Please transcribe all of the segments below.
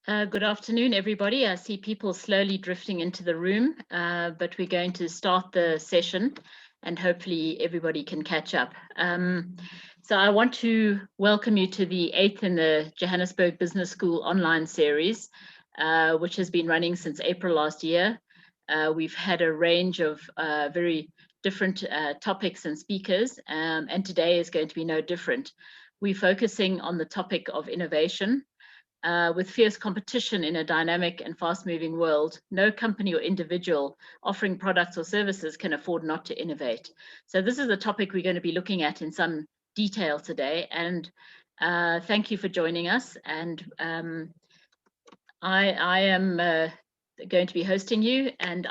Good afternoon, everybody. I see people slowly drifting into the room, but we're going to start the session and hopefully everybody can catch up. So I want to welcome you to the 8th in the Johannesburg Business School online series, which has been running since April last year. We've had a range of very different topics and speakers, and today is going to be no different. We're focusing on the topic of innovation. With fierce competition in a dynamic and fast-moving world, no company or individual offering products or services can afford not to innovate. So this is a topic we're going to be looking at in some detail today, and thank you for joining us. And I am going to be hosting you, and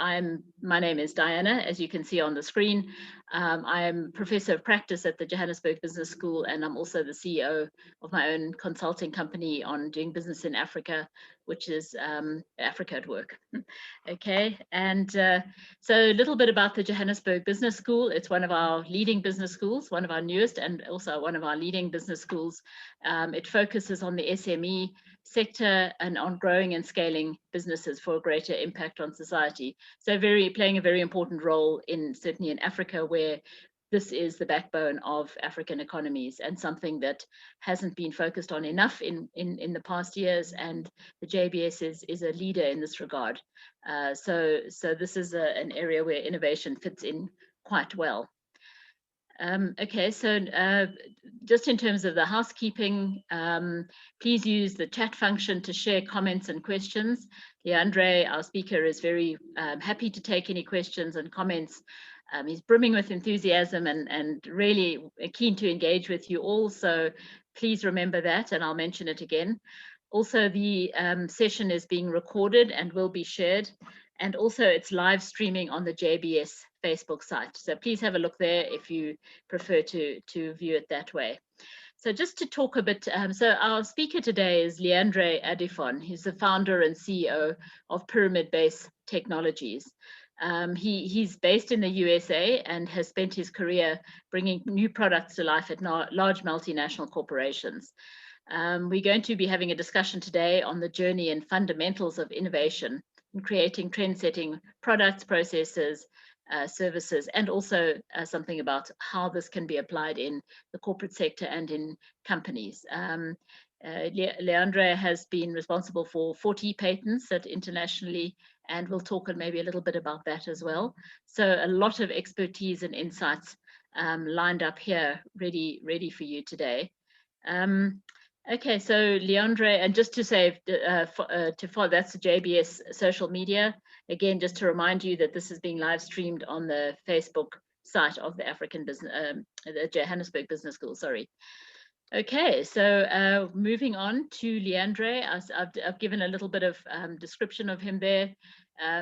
my name is Diana, as you can see on the screen. I am Professor of Practice at the Johannesburg Business School, and I'm also the CEO of my own consulting company on doing business in Africa, which is Africa at Work. Okay, and so a little bit about the Johannesburg Business School. It's one of our leading business schools, one of our newest, and also one of our leading business schools. It focuses on the SME sector and on growing and scaling businesses for a greater impact on society. So playing a very important role certainly in Africa, where this is the backbone of African economies and something that hasn't been focused on enough in the past years, and the JBS is a leader in this regard. So this is an area where innovation fits in quite well. Okay, so just in terms of the housekeeping, please use the chat function to share comments and questions. Leandre, our speaker, is very happy to take any questions and comments. He's brimming with enthusiasm and really keen to engage with you all, so please remember that, and I'll mention it again. Also, the session is being recorded and will be shared, and also it's live streaming on the JBS Facebook site. So please have a look there if you prefer to view it that way. So just to talk a bit, so our speaker today is Leandre Adifon. He's the founder and CEO of Pyramid Base Technologies. He's based in the USA and has spent his career bringing new products to life at large multinational corporations. We're going to be having a discussion today on the journey and fundamentals of innovation in creating trend-setting products, processes, services, and also something about how this can be applied in the corporate sector and in companies. Leandre has been responsible for 40 patents internationally, and we'll talk maybe a little bit about that as well. So a lot of expertise and insights lined up here, ready for you today. Okay, so Leandre, and just to say, to follow, that's the JBS social media. Again, just to remind you that this is being live streamed on the Facebook site of the the Johannesburg Business School, sorry. Okay, so moving on to Leandre, I've given a little bit of description of him there.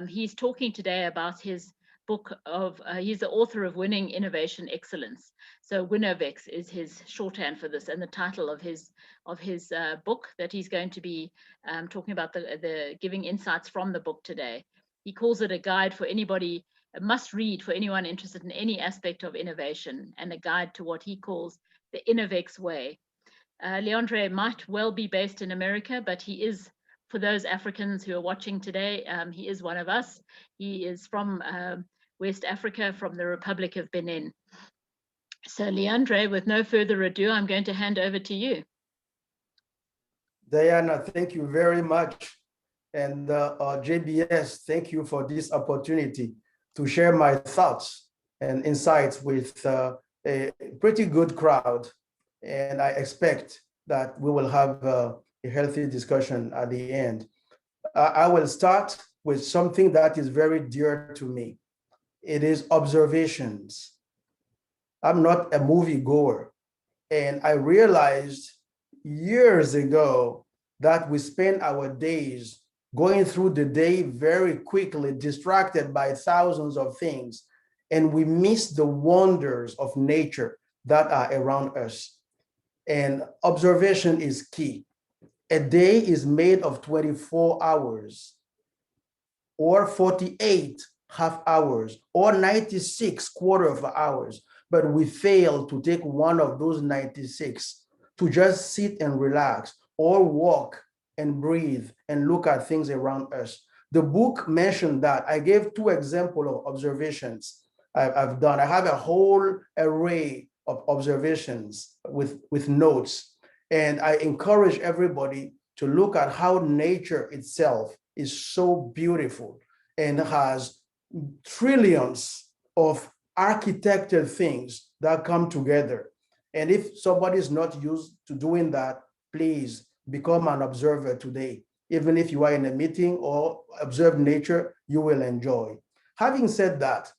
He's talking today about his book he's the author of Winning Innovation Excellence. So Winnovex is his shorthand for this, and the title of his book that he's going to be talking about, the giving insights from the book today. He calls it a guide for anybody, a must read for anyone interested in any aspect of innovation, and a guide to what he calls the Innovex way. Leandre might well be based in America, but he is, for those Africans who are watching today, he is one of us. He is from West Africa, from the Republic of Benin. So Leandre, with no further ado, I'm going to hand over to you. Diana, thank you very much. And JBS, thank you for this opportunity to share my thoughts and insights with a pretty good crowd. And I expect that we will have a healthy discussion at the end. I will start with something that is very dear to me. It is observations. I'm not a movie goer. And I realized years ago that we spend our days going through the day very quickly, distracted by thousands of things, and we miss the wonders of nature that are around us. And observation is key. A day is made of 24 hours, or 48 half hours, or 96 quarter of hours, but we fail to take one of those 96 to just sit and relax or walk and breathe and look at things around us. The book mentioned that. I gave 2 examples of observations I've done. I have a whole array of observations with notes. And I encourage everybody to look at how nature itself is so beautiful and has trillions of architected things that come together. And if somebody is not used to doing that, please become an observer today. Even if you are in a meeting or observe nature, you will enjoy. Having said that,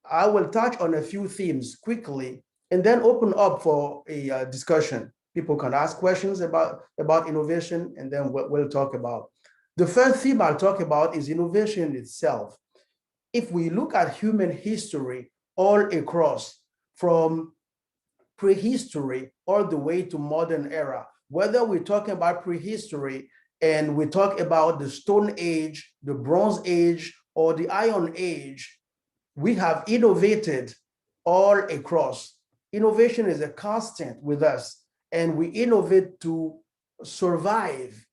I will touch on a few themes quickly and then open up for a discussion. People can ask questions about innovation, and then we'll talk about. The first theme I'll talk about is innovation itself. If we look at human history all across, from prehistory all the way to modern era, whether we're talking about prehistory and we talk about the Stone Age, the Bronze Age, or the Iron Age, we have innovated all across. Innovation is a constant with us, and we innovate to survive.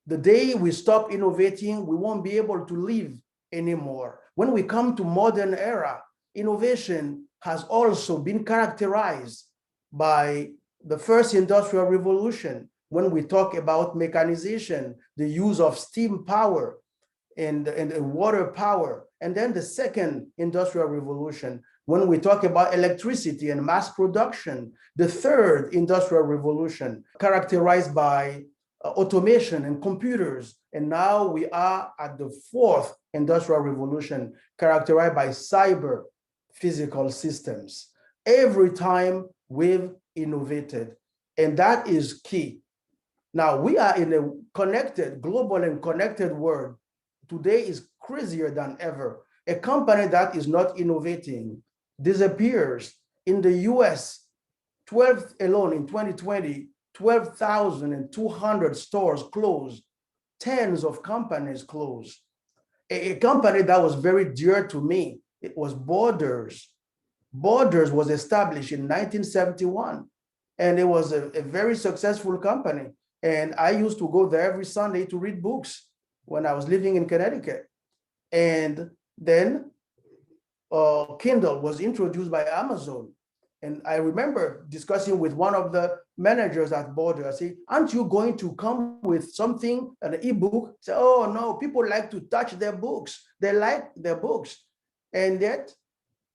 The day we stop innovating, we won't be able to live anymore. When we come to modern era, innovation has also been characterized by the first industrial revolution. When we talk about mechanization, the use of steam power and water power, and then the second industrial revolution, when we talk about electricity and mass production, the third industrial revolution characterized by automation and computers, and now we are at the fourth industrial revolution characterized by cyber physical systems. Every time we've innovated, and that is key. Now we are in a connected, global and connected world. Today is crazier than ever. A company that is not innovating disappears. In the US, 12 alone in 2020, 12,200 stores closed, tens of companies closed. A company that was very dear to me, it was Borders. Borders was established in 1971, and it was a very successful company. And I used to go there every Sunday to read books when I was living in Connecticut. And then Kindle was introduced by Amazon. And I remember discussing with one of the managers at Border. I say, aren't you going to come with something, an ebook? Say, oh no, people like to touch their books. They like their books. And yet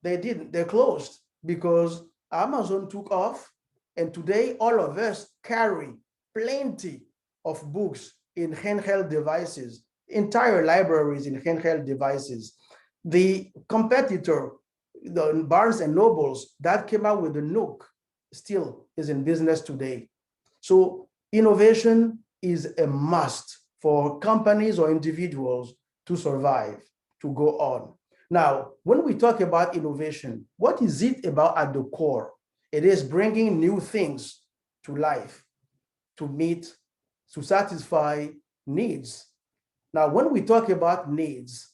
they didn't, they closed because Amazon took off. And today all of us carry plenty of books in handheld devices, entire libraries in handheld devices. The competitor, the Barnes and Nobles, that came out with the Nook, still is in business today. So innovation is a must for companies or individuals to survive, to go on. Now, when we talk about innovation, what is it about at the core? It is bringing new things to life, to meet, to satisfy needs. Now, when we talk about needs,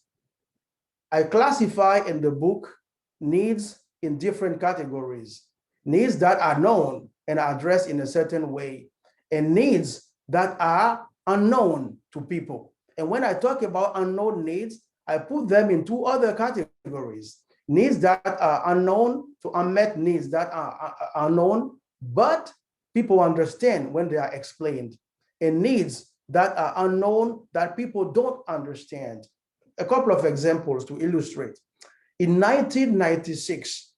I classify in the book needs in different categories. Needs that are known and are addressed in a certain way, and needs that are unknown to people. And when I talk about unknown needs, I put them in 2 other categories. Needs that are unknown to unmet needs that are unknown, but people understand when they are explained, and needs that are unknown that people don't understand. A couple of examples to illustrate. In 1996,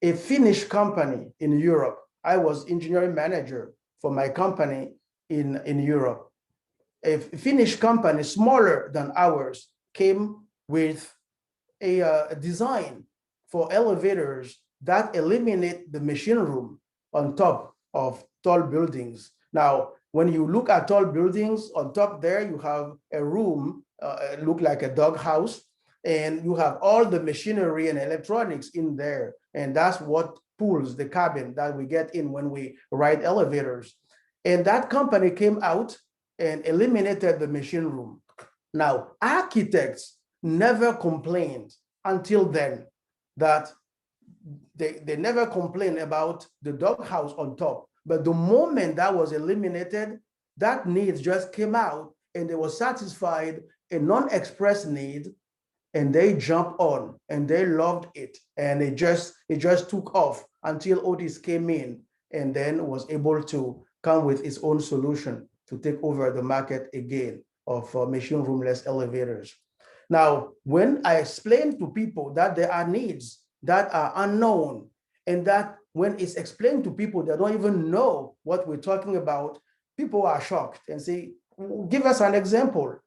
a Finnish company in Europe, I was engineering manager for my company in Europe. A Finnish company, smaller than ours, came with a design for elevators that eliminate the machine room on top of tall buildings. Now, when you look at tall buildings, on top there, you have a room, look like a doghouse, and you have all the machinery and electronics in there. And that's what pulls the cabin that we get in when we ride elevators. And that company came out and eliminated the machine room. Now, architects never complained until then that they never complained about the doghouse on top. But the moment that was eliminated, that need just came out and they were satisfied a non-expressed need, and they jumped on and they loved it, and it just took off until Otis came in and then was able to come with its own solution to take over the market again of machine roomless elevators. Now, when I explain to people that there are needs that are unknown, and that when it's explained to people that don't even know what we're talking about, people are shocked and say, give us an example.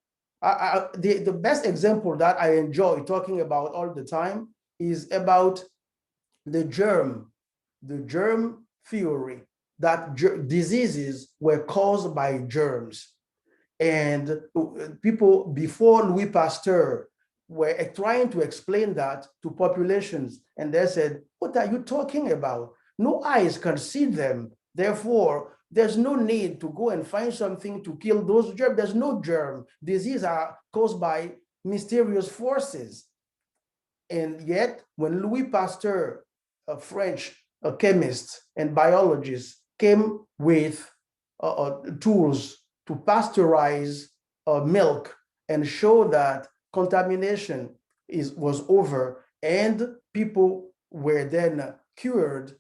The best example that I enjoy talking about all the time is about the germ theory, that diseases were caused by germs. And people before Louis Pasteur were trying to explain that to populations, and they said, what are you talking about? No eyes can see them. Therefore, there's no need to go and find something to kill those germs. There's no germ. Diseases are caused by mysterious forces. And yet, when Louis Pasteur, a French chemist and biologist, came with tools to pasteurize milk and show that contamination was over and people were then cured,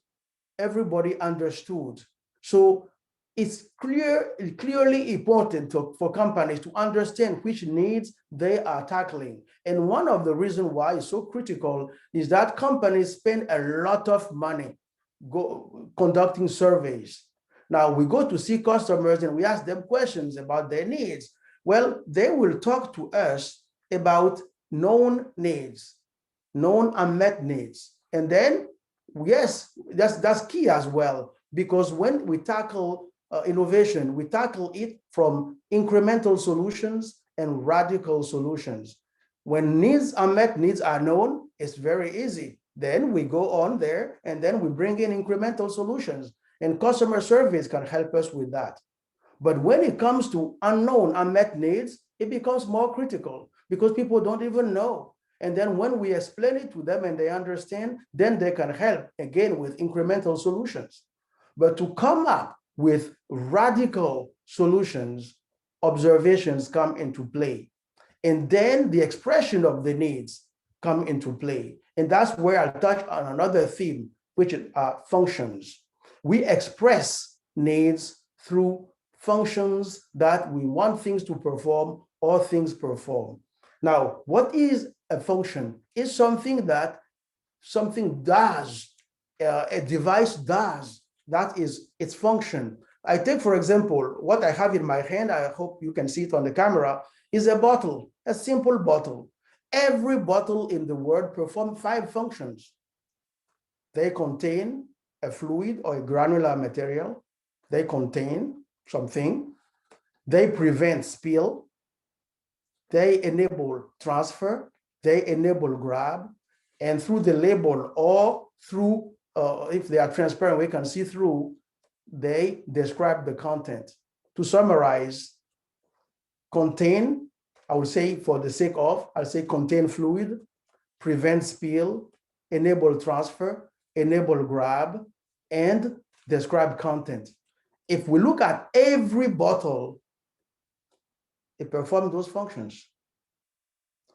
everybody understood. So it's clearly important for companies to understand which needs they are tackling. And one of the reasons why it's so critical is that companies spend a lot of money conducting surveys. Now we go to see customers and we ask them questions about their needs. Well, they will talk to us about known needs, known unmet needs. And then, yes, that's key as well, because when we tackle innovation, we tackle it from incremental solutions and radical solutions. When unmet needs are known, it's very easy. Then we go on there and then we bring in incremental solutions, and customer surveys can help us with that. But when it comes to unknown unmet needs, it becomes more critical because people don't even know. And then when we explain it to them and they understand, then they can help again with incremental solutions. But to come up with radical solutions, observations come into play. And then the expression of the needs come into play. And that's where I'll touch on another theme, which are functions. We express needs through functions that we want things to perform or things perform. Now, what is a function? It's something that something does, a device does. That is its function. I take, for example, what I have in my hand, I hope you can see it on the camera, is a bottle, a simple bottle. Every bottle in the world performs 5 functions. They contain a fluid or a granular material. They contain something. They prevent spill. They enable transfer. They enable grab. And through the label or through, if they are transparent, we can see through, they describe the content. To summarize, contain, I would say for the sake of, I'll say contain fluid, prevent spill, enable transfer, enable grab, and describe content. If we look at every bottle, it performs those functions.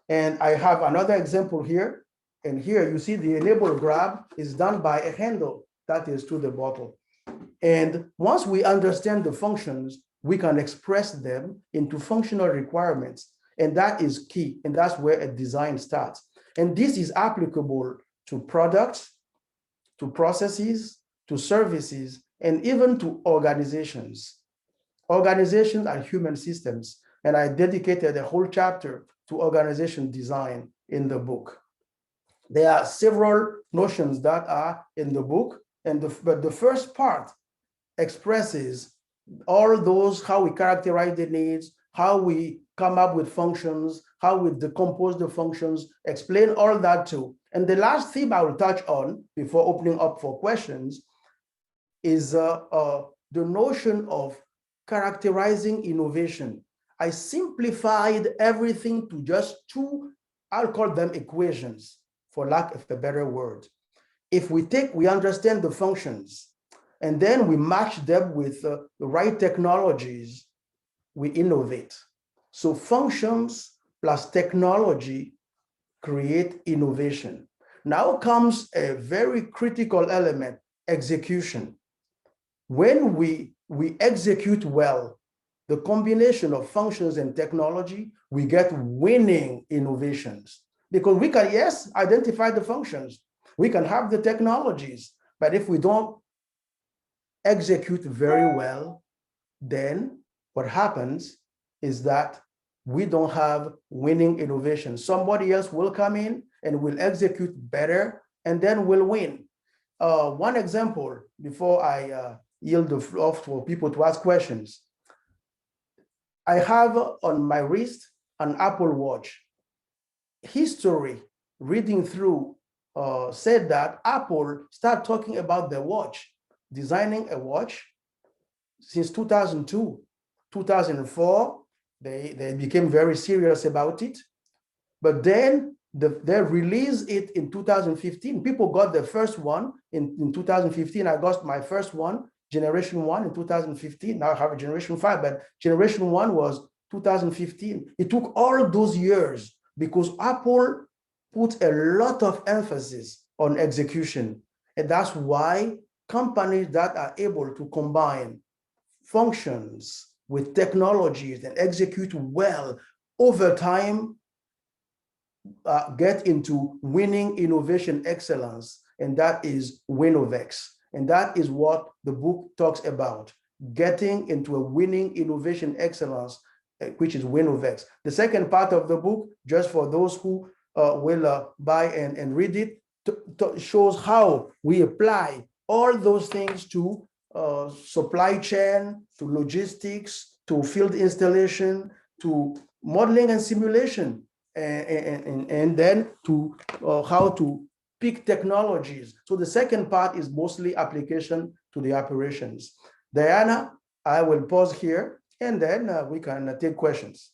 And I have another example here. And here you see the enable grab is done by a handle that is to the bottle. And once we understand the functions, we can express them into functional requirements. And that is key. And that's where a design starts. And this is applicable to products, to processes, to services, and even to organizations. Organizations are human systems. And I dedicated a whole chapter to organization design in the book. There are several notions that are in the book, but the first part expresses all those, how we characterize the needs, how we come up with functions, how we decompose the functions, explain all that too. And the last theme I will touch on before opening up for questions is the notion of characterizing innovation. I simplified everything to just 2, I'll call them equations, for lack of a better word. If we understand the functions, and then we match them with the right technologies, we innovate. So functions plus technology create innovation. Now comes a very critical element, execution. When we execute well, the combination of functions and technology, we get winning innovations. Because we can, yes, identify the functions, we can have the technologies, but if we don't execute very well, then what happens is that we don't have winning innovation. Somebody else will come in and will execute better, and then we'll win. One example before I yield the floor for people to ask questions. I have on my wrist an Apple Watch. History, reading through, said that Apple started talking about the watch, designing a watch since 2002. 2004, they became very serious about it. But then they released it in 2015. People got the first one in 2015. I got my first one, generation 1 in 2015. Now I have a generation 5, but generation 1 was 2015. It took all those years because Apple put a lot of emphasis on execution. And that's why companies that are able to combine functions with technologies and execute well over time get into winning innovation excellence, and that is Winovex. And that is what the book talks about, getting into a winning innovation excellence, which is Winovex. The second part of the book, just for those who will buy and read it, shows how we apply all those things to supply chain, to logistics, to field installation, to modeling and simulation, and then to how to pick technologies. So the second part is mostly application to the operations. Diana, I will pause here, and then we can take questions.